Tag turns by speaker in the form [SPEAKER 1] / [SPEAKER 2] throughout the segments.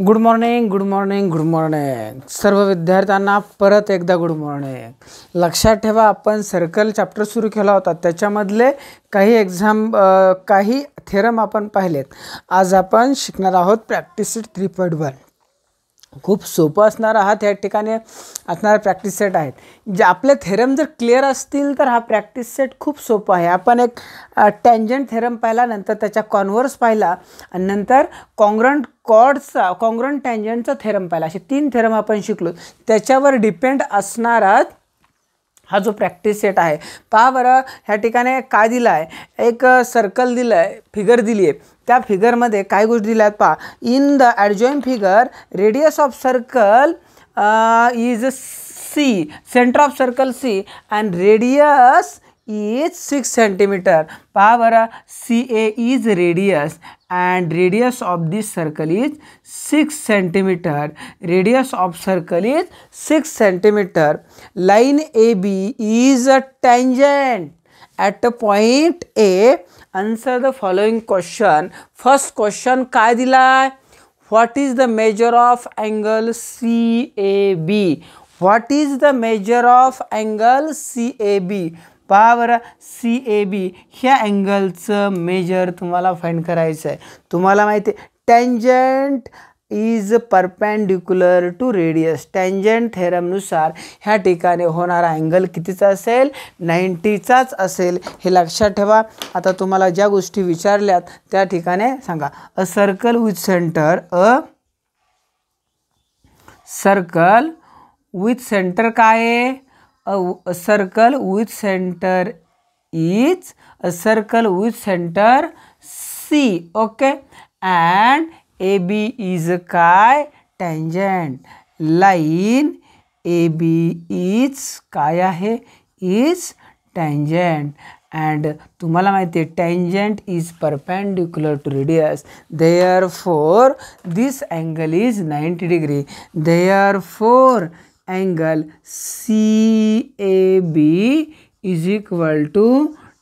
[SPEAKER 1] Good morning good morning good morning सर्व विद्यार्थ्यांना परत एकदा गुड मॉर्निंग। लक्षात ठेवा, आपण सर्कल चॅप्टर सुरू केला होता, त्याच्यामधले काही थेरम आपण पाहिलेत। आज आपण शिकणार आहोत प्रॅक्टिस सेट 3.1। खूप सोपं असणार आहात, या ठिकाणी असणारे प्रॅक्टिस सेट आहेत। जे आपले थेरम जर क्लिअर असतील तर हा प्रॅक्टिस सेट खूप सोपा आहे। आपण एक टँजंट थेरम पाहिला, नंतर त्याचा कॉन्व्हर्स पाहिला आणि नंतर कॉन्ग्रंट कॉर्ड्सचा कॉन्ग्रंट टँजंटचा थेरम पाहिला। असे 3 थेरम आपण शिकलो, त्याच्यावर डिपेंड असणारा हा जो प्रॅक्टिस सेट आहे। पहा बरं, ह्या ठिकाणी काय दिलं आहे, एक सर्कल दिलं आहे, फिगर दिली आहे। त्या फिगरमध्ये काय गोष्टी दिल्या आहेत पहा। In the adjoint figure radius of circle is C, centre of circle C and radius is 6 centimeter. पहा बरं, CA is radius and radius of this circle is 6 centimeter. Radius of circle is 6 centimeter. Line AB is a tangent at a point A. Answer the following question. First question काय दिलाय? What is the measure of angle CAB? What is the measure of angle CAB? पहा बरं, CAB ह्या अँगलचं major तुम्हाला find करायचं आहे। तुम्हाला माहिती आहे tangent is perpendicular to radius. Tangent थेरमनुसार ह्या ठिकाणी होणारा अँगल कितीचा असेल? 90चाच असेल, हे लक्षात ठेवा। आता तुम्हाला ज्या गोष्टी विचारल्यात त्या ठिकाणी सांगा। अ सर्कल विथ सेंटर काय आहे? A circle with center is a circle with center C, okay, and AB is काय? Tangent. Line AB is काय आहे? Is tangent. And तुम्हाला माहिती आहे tangent is perpendicular to radius, therefore this angle is 90 degree. Therefore angle CAB is equal to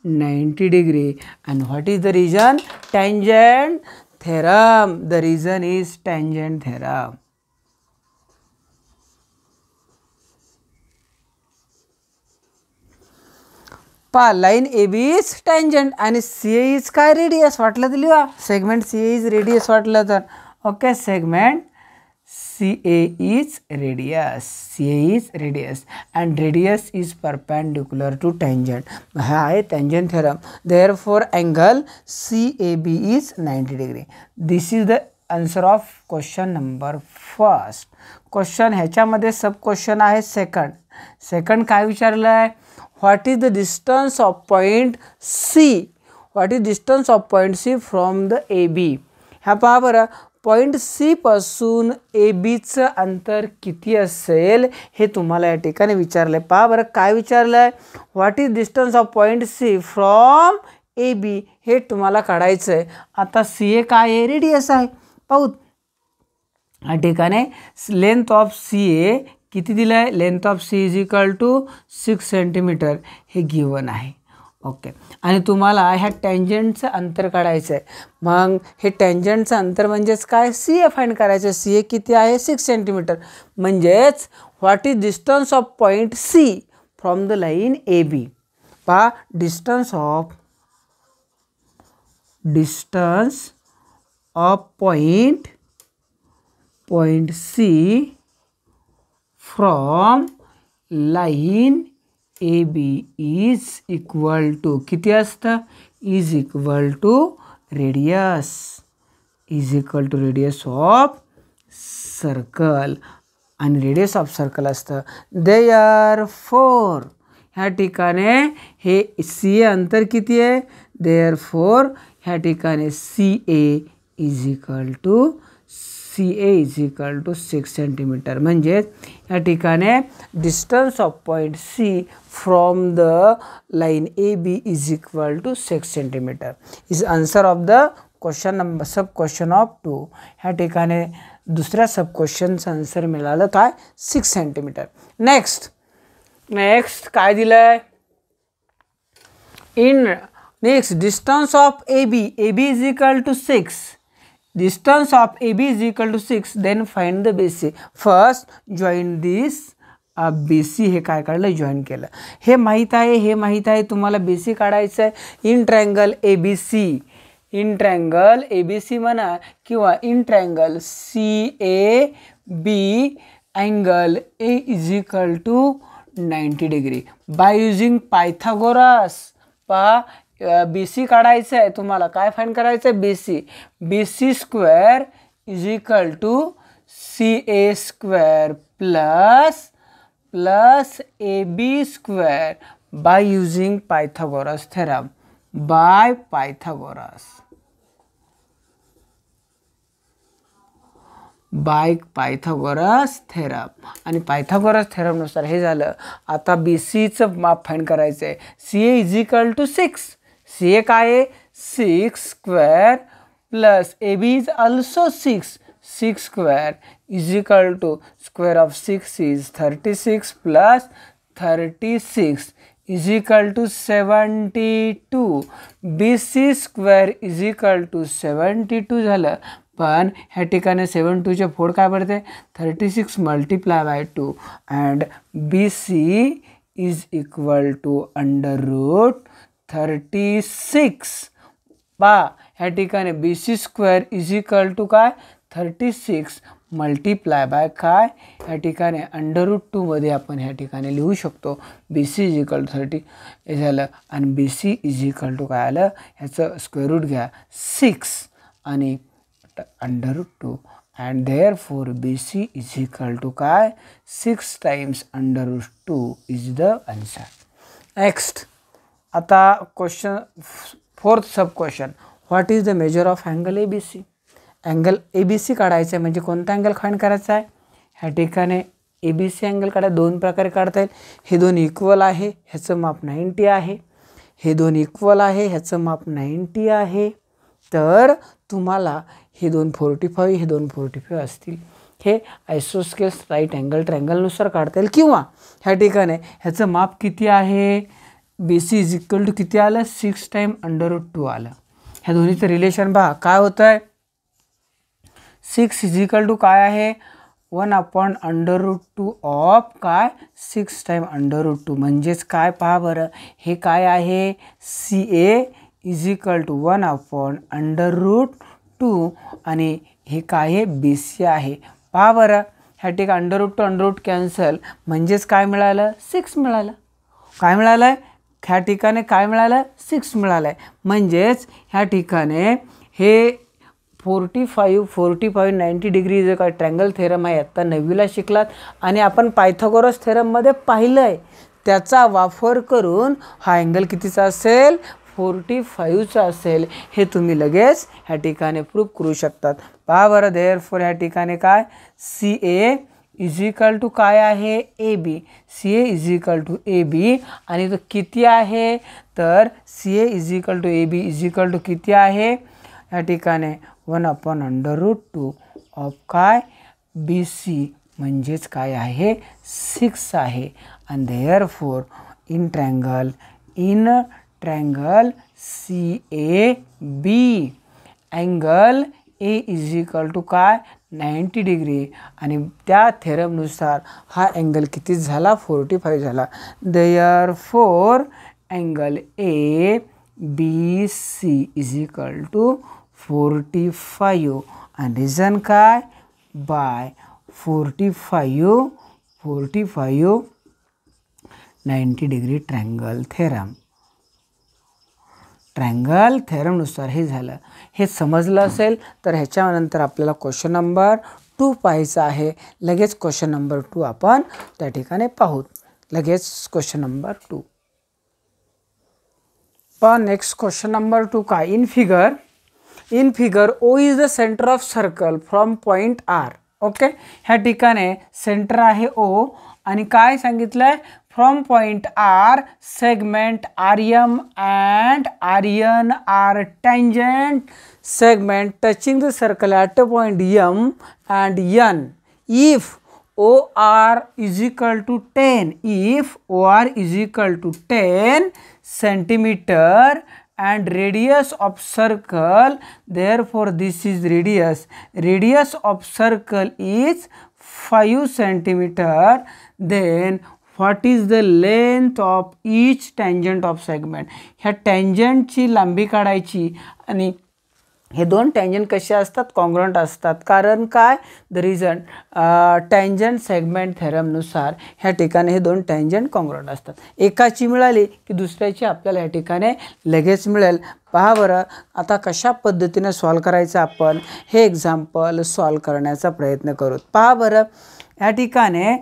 [SPEAKER 1] 90 degree. And what is the reason? Tangent theorem. The reason is tangent theorem. पहा, line AB is tangent and CA is काय? Radius. वाटलं तर लिहा, segment CA is radius वाटलं तर okay. Segment CA is radius. CA is radius and radius is perpendicular to tangent. हा आहे tangent theorem. Therefore angle CAB is 90 degree. This is the answer of question number first. Question ह्याच्यामध्ये सब question आहे second काय विचारलं आहे? What is the distance of point C? What is distance of point C from the AB? ह्या पहा बरं, point C पासून ABचं अंतर किती असेल हे तुम्हाला या ठिकाणी विचारलं आहे। पहा बरं काय विचारलं आहे? What is distance of point C from AB हे तुम्हाला काढायचं आहे। आता CA काय आहे? रेडियस आहे। पाहू या ठिकाणी लेंथ ऑफ CA किती दिलं आहे? Length of C is equal to 6 centimetre, हे गिवन आहे ओके। आणि तुम्हाला ह्या टँजंटचं अंतर काढायचं आहे। मग हे टँजंटचं अंतर म्हणजेच काय? CA फाइंड करायचं आहे। CA किती आहे? 6 सेंटीमीटर। म्हणजेच what is distance of point C from the line AB? पहा, distance of point C from line AB is equal to किती असतं? is equal to radius of circle आणि radius of circle असतं। therefore ह्या ठिकाणी हे CA अंतर किती आहे? therefore ह्या ठिकाणी CA is equal to 6 centimetre. म्हणजे या ठिकाणी distance of point C from the line AB is equal to 6 centimetre. Is answer of the question number sub question of 2। ह्या ठिकाणी दुसऱ्या सब क्वेश्चनचं आन्सर मिळालं काय? 6 सेंटीमीटर। नेक्स्ट काय दिलं आहे? Next distance of AB is equal to 6. distance of AB is equal to 6, then find the BC. First join this BC हे काय काढलं, जॉईन केलं. हे माहीत आहे तुम्हाला BC काढायचं आहे. In triangle ABC, in triangle ABC म्हणा किंवा in triangle CAB angle A is equal to 90 degree by using Pythagoras. पहा BC काढायचं आहे तुम्हाला, काय फाइंड करायचं आहे, BC square is equal to CA square plus AB square by using Pythagoras theorem, by Pythagoras theorem. आणि Pythagoras थेरमनुसार हे झालं. आता BCचं माप फाइंड करायचं आहे. CA is equal to 6. CA काय आहे, 6 square plus AB is also 6 square is equal to square of 6 is 36 plus 36 is equal to 72. BC square is equal to 72 झालं. पण ह्या ठिकाणी 72चे फोड काय पडते, 36 multiply by 2 and BC is equal to under root 36. पहा ह्या ठिकाणी BC square is equal to काय, 36 मल्टिप्लाय बाय काय, ह्या ठिकाणी अंडर रूट 2 मध्ये आपण ह्या ठिकाणी लिहू शकतो. BC इज इक्वल टू 30 हे झालं. आणि BC इज इक्वल टू काय आलं, ह्याचं स्क्वेअर रूट घ्या 6 आणि under root 2 and therefore BC is equal to काय, 6 times under root 2 is the answer. Next आता question 4th sub question, what is the measure of angle ABC. Angle ABC काढायचं आहे, म्हणजे कोणता अँगल फाइंड करायचा आहे, ह्या ठिकाणी ABC अँगल काढा. दोन प्रकारे काढता येईल. हे दोन इक्वल आहे, ह्याचं माप 90 आहे. हे दोन इक्वल आहे, ह्याचं माप 90 आहे. तर तुम्हाला हे दोन 45, हे दोन 45 असतील. हे आयसोस्केल्स राईट अँगल ट्रायंगलनुसार काढता येईल. किंवा ह्या ठिकाणी ह्याचं माप किती आहे, BC इज इक्वल टू किती आलं, 6 टाइम अंडर रूट 2 आलं. ह्या दोन्हीचं रिलेशन पहा काय होतं आहे, 6 इज इक्वल टू काय आहे, 1 अंडर रूट 2 ऑफ काय, 6 टाइम अंडर रूट 2. म्हणजेच काय पहा बरं, हे काय आहे, CA is equal to 1 under root 2 आणि हे काय आहे, BC आहे. पहा बरं ह्या ठिकाणी अंडर रूट कॅन्सल, म्हणजेच काय मिळालं, 6 मिळालं. काय मिळालं आहे, ह्या ठिकाणी काय मिळालं, 6 मिळालं आहे. म्हणजेच ह्या ठिकाणी हे 45 90 डिग्री जे काय ट्रँगल थेरम आहे आत्ता 9वीला शिकलात आणि आपण पायथागोरस थेरममध्ये पाहिलं आहे, त्याचा वापर करून हा अँगल कितीचा असेल, 45चा असेल. हे तुम्ही लगेच ह्या ठिकाणी प्रूव्ह करू शकतात. पहा बरं, देअरफॉर ह्या ठिकाणी काय, CA इज इक्वल टू काय आहे, AB. CA is equal to AB आणि तो किती आहे, तर CA is equal to AB is equal to किती आहे, ह्या ठिकाणी 1 अंडर रूट 2 ऑफ काय, BC म्हणजेच काय आहे, 6 आहे. आणि therefore in triangle CAB angle A is equal to काय, 90 डिग्री आणि त्या थेरमनुसार हा अँगल किती झाला, 45 झाला. Therefore angle ABC is equal to 45 आणि रिझन काय, बाय 45 90 डिग्री ट्रायंगल थेरमनुसार हे झालं. हे समजलं असेल तर ह्याच्यानंतर आपल्याला क्वेश्चन नंबर 2 पाहायचा आहे. लगेच क्वेश्चन नंबर 2 आपण त्या ठिकाणी पाहू. लगेच क्वेश्चन नंबर 2 पण नेक्स्ट क्वेश्चन नंबर 2 काय, in figure O is the centre of circle from point R. Okay, ह्या ठिकाणी सेंटर आहे O आणि काय सांगितलंय, from point R segment RM and RN are tangent segment touching the circle at a point M and N. If OR is equal to 10 centimeter and radius of circle, therefore this is radius of circle is 5 centimeter. Then what is the length of each tangent of segment? ह्या टँजंटची लांबी काढायची आणि हे दोन tangent कसे असतात, congruent असतात. कारण काय, द रिझन टँजंट सेगमेंट थेरमनुसार ह्या ठिकाणी हे दोन टँजंट कॉन्ग्रुएंट असतात. एकाची मिळाली की दुसऱ्याची आपल्याला ह्या ठिकाणी लगेच मिळेल. पहा बरं आता कशा पद्धतीने सॉल्व करायचं, आपण हे एक्झाम्पल सॉल्व करण्याचा प्रयत्न करू. पहा बरं या ठिकाणी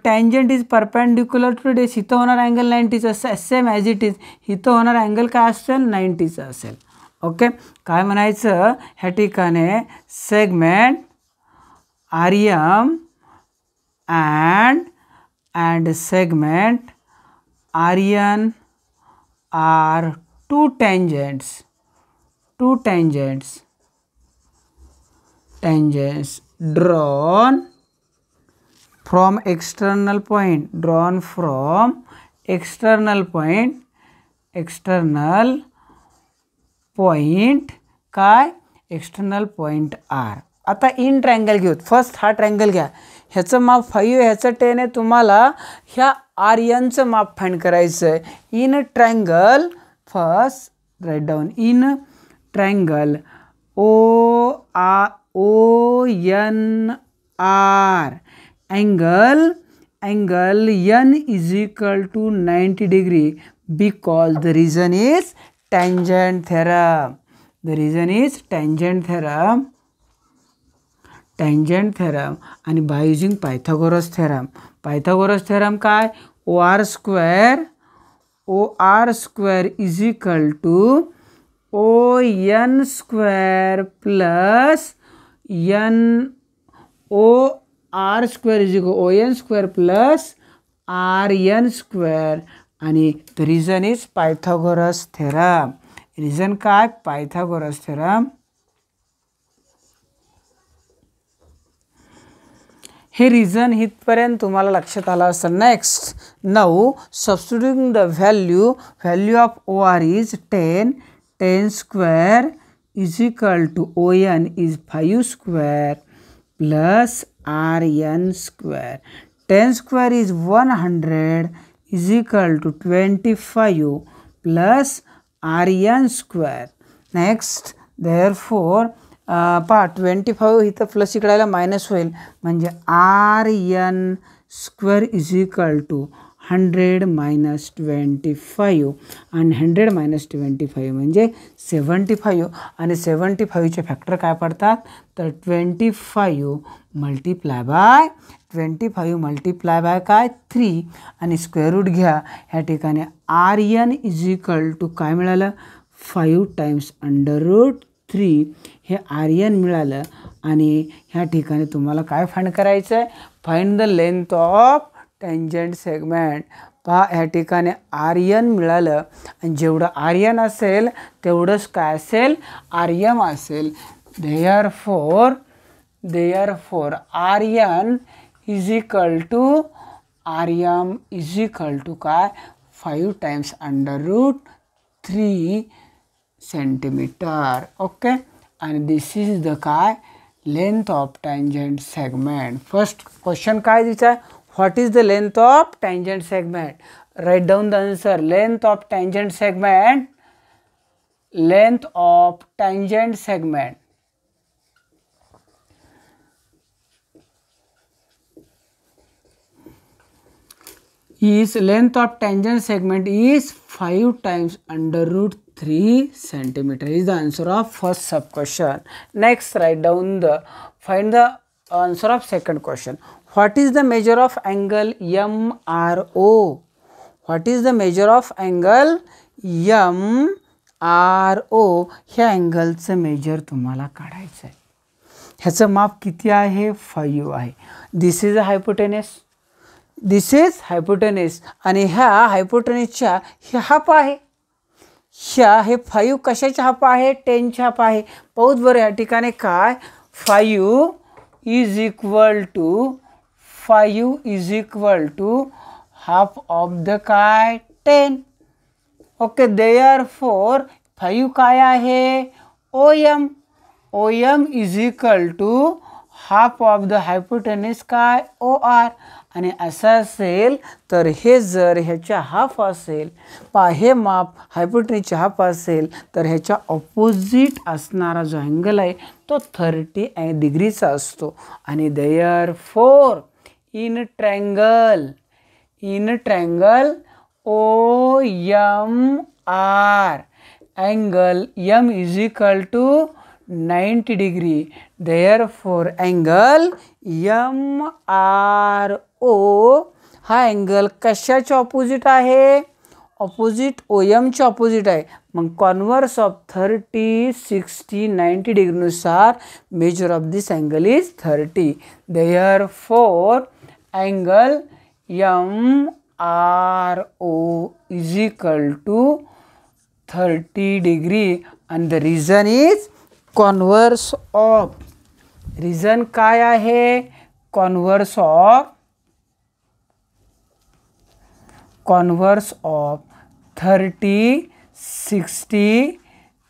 [SPEAKER 1] टँजंट इज परपेंडिक्युलर टू डेस, इथं होणार अँगल 90चा सेम ॲज इट इज, इथं होणार अँगल काय असेल 90चा असेल. ओके, काय म्हणायचं ह्या ठिकाणी segment R M and segment R N are two tangents drawn from external point काय एक्सटर्नल पॉइंट आर. आता इन ट्रायंगल घेऊ. फर्स्ट हा ट्रायंगल घ्या, ह्याचं माप 5 ह्याचं 10 आहे. तुम्हाला ह्या आर एनचं माप फाइंड करायचं आहे. In triangle first write down in triangle O N R angle n is equal to 90 degree because the reason is tangent theorem. आणि by using Pythagoras theorem काय OR square is equal to ON square plus R square is equal to ON square plus RN square. आणि the reason is Pythagoras theorem. Reason काय Pythagoras theorem. हे reason इथपर्यंत तुम्हाला लक्षात आलं असेल. Next now substituting the value of OR is 10 square is equal to ON is 5 square plus RN square. 10 square is 100 is equal to 25 plus RN square. Next therefore पहा 25 इथं plus इकडे आला मायनस होईल म्हणजे RN square is equal to 100 minus 25 आणि 100 minus 25 म्हणजे 75 आणि 75चे factor काय पडतात तर 25 मल्टिप्लाय बाय काय 3 आणि स्क्वेअर रूट घ्या. ह्या ठिकाणी RN इज इक्वल टू काय मिळालं 5 टाइम्स √3 हे RN मिळालं. आणि ह्या ठिकाणी तुम्हाला काय फाइंड करायचं आहे, find the length of tangent segment. पहा ह्या ठिकाणी RN मिळालं आणि जेवढं RN असेल तेवढंच काय असेल RM असेल. therefore RN is equal to काय 5 टाइम्स √3 सेंटीमीटर. ओके, आणि दिस इज द काय length of tangent segment. First question काय दिसा, what is the length of tangent segment. Write down the answer. Length of tangent segment is length of tangent segment is 5 times √3 centimeter is the answer of first sub question. Next write down find the answer of second question. What is the measure of angle MRO? What is the measure of angle MRO? ह्या अँगलचं major तुम्हाला काढायचं आहे. ह्याचं माप किती आहे 5 आहे. दिस is a hypotenuse आणि ह्या हायपोटेनसच्या हे हाफ आहे. हे 5 कशाच्या हाफ आहे 10च्या हाफ आहे. पाहूच बरं या ठिकाणी काय 5 is equal to half of the काय 10. ओके, देअरफॉर 5 काय आहे, OM. OM is equal to half of the hypotenuse काय, OR. आणि असं असेल तर हे जर ह्याच्या हाफ असेल, हे माप हायपोटेनिसच्या हाफ असेल तर ह्याच्या ऑपोजिट असणारा जो अँगल आहे तो 30 डिग्रीचा असतो. आणि therefore in triangle OMR angle M is equal to 90 degree. Therefore angle MRO हा अँगल कशाच्या ऑपोजिट आहे, ऑपोजिट OM च्या ऑपोजिट आहे. मग कॉन्व्हर्स ऑफ 30, 60, 90 डिग्रीनुसार measure of this angle is 30. Therefore angle MRO is equal to 30 degree and the reason is converse of. reason काय आहे, converse of 30, 60,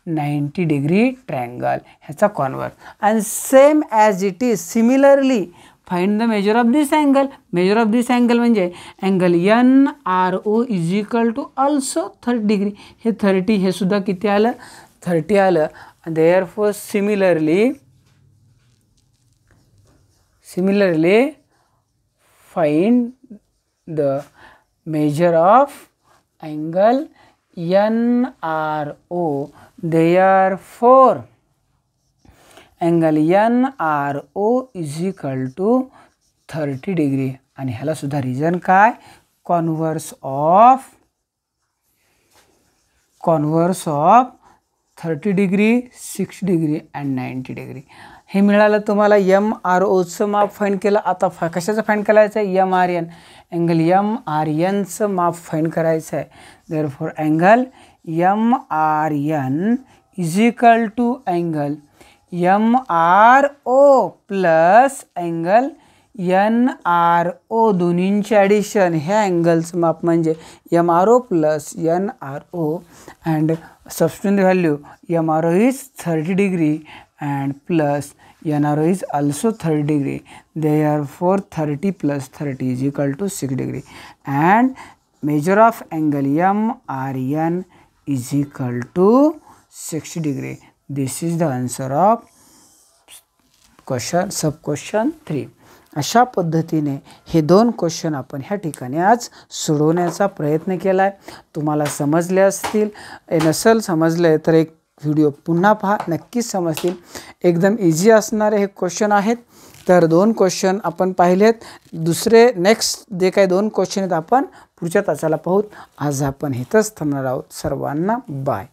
[SPEAKER 1] 90 degree triangle ह्याचा converse. and same as it is similarly find the measure of this angle. measure of this angle म्हणजे angle NRO is equal to also 30 degree. हे 30 हे सुद्धा किती आलं, 30 आलं. therefore similarly find the measure of angle NRO. therefore angle NRO is equal to 30 degree. आणि ह्याला सुद्धा रिझन काय, converse of 30 degree, 60 degree and 90 degree. हे मिळालं तुम्हाला. MROचं माप फाइंड केलं. आता कशाचं फाइंड करायचं आहे, MRN. अँगल MRNचं माप फाइंड करायचं आहे. Therefore angle MRN is equal to angle MRO plus angle NRO दोन्हींचे ॲडिशन. ह्या अँगलचं माप म्हणजे MRO plus NRO and substitute value MRO is 30 degree and plus NRO is also 30 degree. Therefore 30 plus 30 is equal to 6 degree and measure of angle MRN is equal to 60 degree. This is the answer of question sub question 3. अशा पद्धतीने हे 2 question आपण ह्या ठिकाणी आज सोडवण्याचा प्रयत्न केला आहे. तुम्हाला समजले असतील, नसेल समजले तर एक व्हिडिओ पुन्हा पहा, नक्कीच समजतील. एकदम इझी असणारे हे क्वेश्चन आहेत. तर 2 क्वेश्चन आपण पाहिलेत. दुसरे नेक्स्ट जे काही 2 क्वेश्चन आहेत आपण पुढच्या तासाला पाहूत. आज आपण इथंच थांबणार आहोत. सर्वांना बाय.